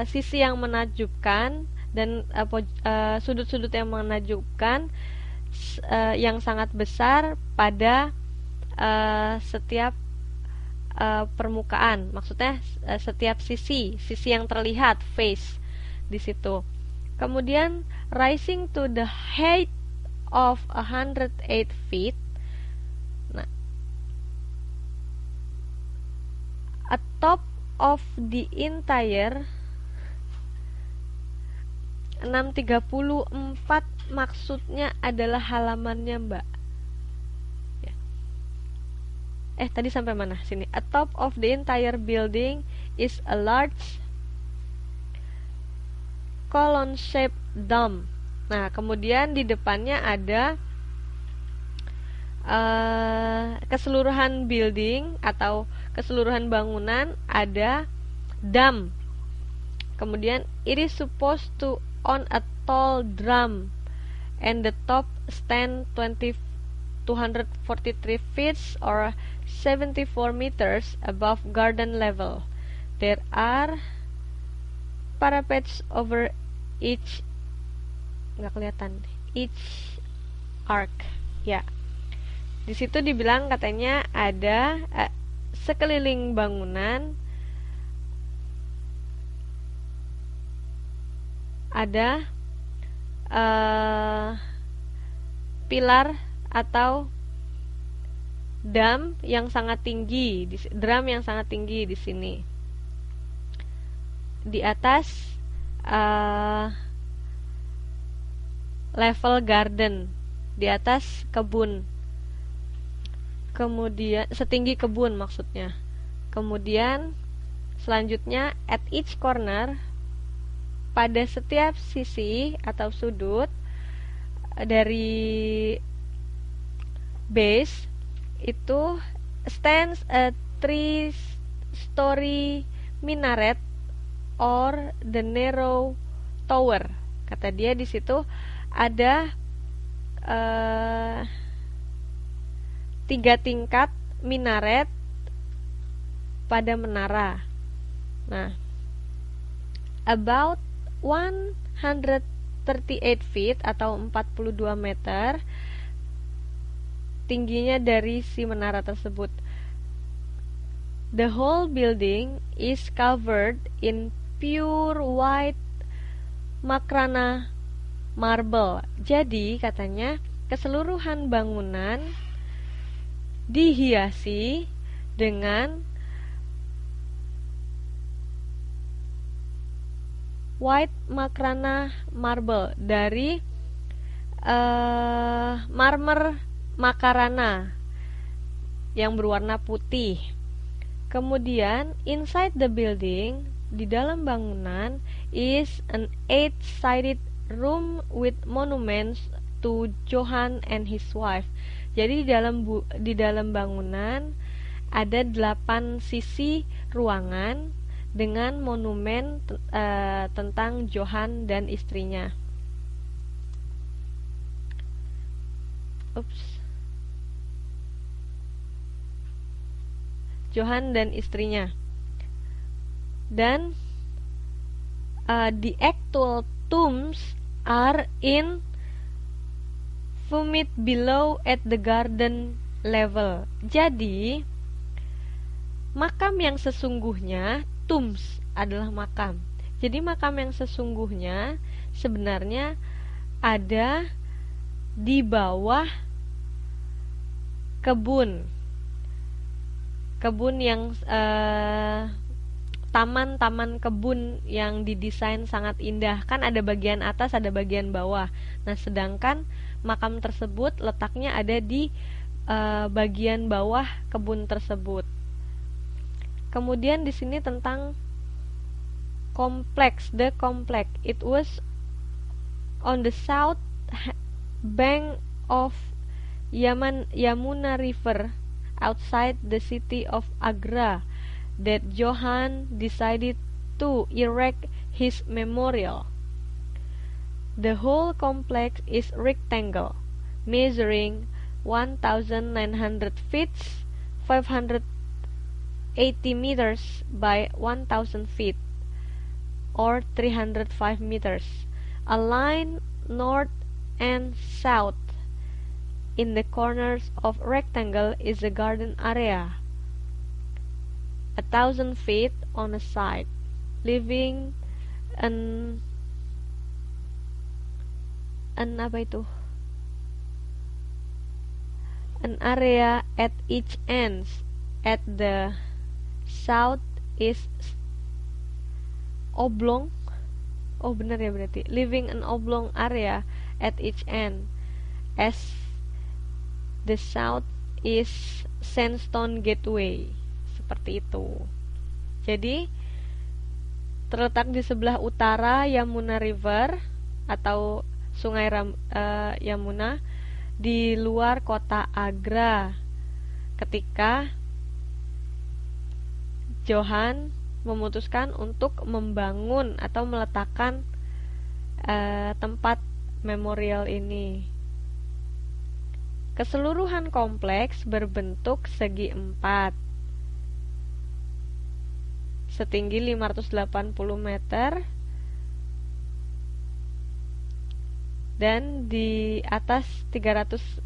sisi yang menakjubkan dan sudut-sudut yang menakjubkan yang sangat besar pada setiap permukaan. Maksudnya setiap sisi yang terlihat, face di situ. Kemudian rising to the height of 108 feet. Nah, atop of the entire 634 maksudnya adalah halamannya, Mbak. Ya. Tadi sampai mana? Sini. Atop of the entire building is a large column-shaped dome. Nah, kemudian di depannya ada keseluruhan building atau keseluruhan bangunan ada dome. Kemudian it is supposed to on a tall drum and the top stand 243 feet or 74 meters above garden level. There are parapets over each arc. Ya. Di situ dibilang katanya ada sekeliling bangunan ada pilar atau drum yang sangat tinggi di sini. Di atas level garden, di atas kebun. Kemudian setinggi kebun maksudnya. Kemudian selanjutnya at each corner, pada setiap sisi atau sudut dari base itu stands a 3-story minaret or the narrow tower. Kata dia di situ ada 3 tingkat minaret pada menara. Nah, about 138 feet atau 42 meter tingginya dari si menara tersebut. The whole building is covered in pure white Makrana marble. Jadi katanya keseluruhan bangunan dihiasi dengan white Makrana marble dari marmer Makarana yang berwarna putih. Kemudian inside the building, di dalam bangunan, is an 8-sided room with monuments to Johann and his wife. Jadi di dalam bangunan ada 8 sisi ruangan dengan monumen tentang Johann dan istrinya. Johann dan istrinya. Dan the actual tombs are in Fumit below at the garden level. Jadi makam yang sesungguhnya, tombs adalah makam. Jadi makam yang sesungguhnya sebenarnya ada di bawah kebun yang taman-taman kebun yang didesain sangat indah. Kan ada bagian atas, ada bagian bawah. Nah, sedangkan makam tersebut letaknya ada di bagian bawah kebun tersebut. Kemudian di sini tentang kompleks, the complex. It was on the south bank of Yamuna River outside the city of Agra that Johann decided to erect his memorial. The whole complex is rectangle, measuring 1,900 feet, 580 meters by 1,000 feet. or 305 meters. A line north and south in the corners of rectangle is a garden area, 1,000 feet on a side, leaving an apa itu? An area at each ends. At the south is oblong. Oh benar ya berarti. Leaving an oblong area at each end. As the south is sandstone gateway. Seperti itu. Jadi terletak di sebelah utara Yamuna River atau Sungai Yamuna di luar kota Agra ketika Johan memutuskan untuk membangun atau meletakkan tempat memorial ini. Keseluruhan kompleks berbentuk segi empat, setinggi 580 meter dan di atas 305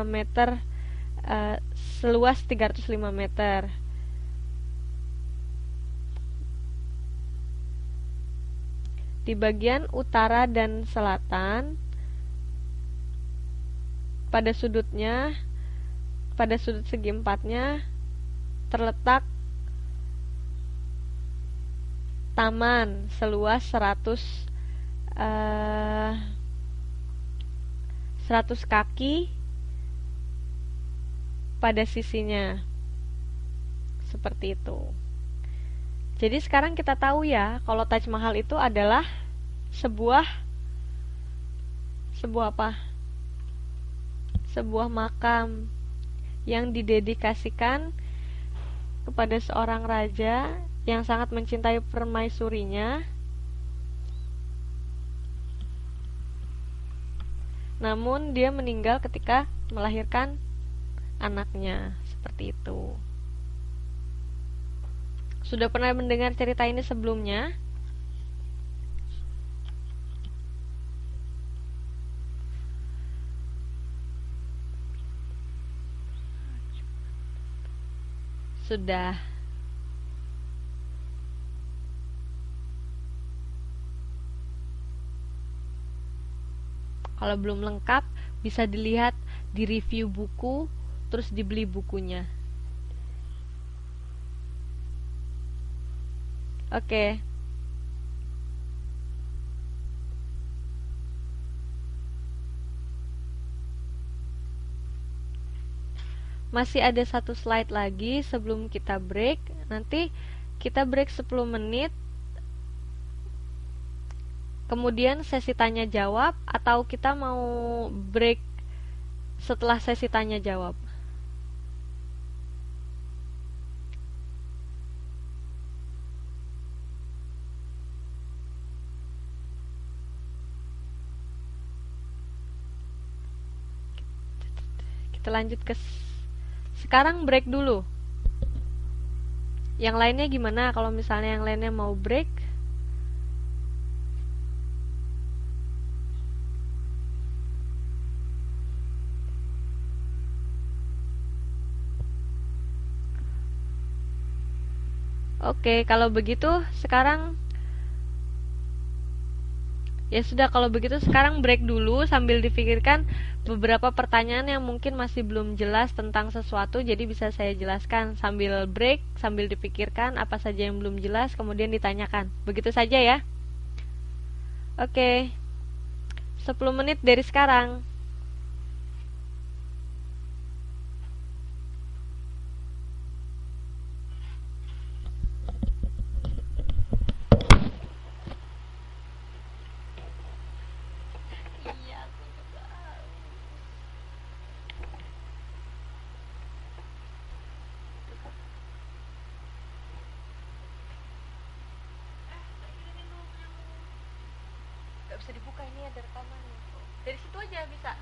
meter, seluas 305 meter. Di bagian utara dan selatan, pada sudut segi empatnya terletak taman seluas 100 kaki pada sisinya. Seperti itu. Jadi sekarang kita tahu ya, kalau Taj Mahal itu adalah sebuah apa? Sebuah makam yang didedikasikan kepada seorang raja yang sangat mencintai permaisurinya. Namun dia meninggal ketika melahirkan anaknya. Seperti itu. Sudah pernah mendengar cerita ini sebelumnya? Sudah. Kalau belum lengkap, bisa dilihat di review buku, terus dibeli bukunya. Oke. Masih ada satu slide lagi sebelum kita break. Nanti kita break 10 menit. Kemudian sesi tanya jawab, atau kita mau break setelah sesi tanya jawab? Kita lanjut ke sekarang, break dulu. Yang lainnya gimana kalau misalnya yang lainnya mau break? Oke, kalau begitu sekarang ya sudah, kalau begitu sekarang break dulu sambil dipikirkan beberapa pertanyaan yang mungkin masih belum jelas tentang sesuatu, jadi bisa saya jelaskan sambil break, sambil dipikirkan apa saja yang belum jelas, kemudian ditanyakan. Begitu saja ya. Oke. 10 menit dari sekarang. Bisa dibuka, ini ada rekamannya. Dari situ aja bisa.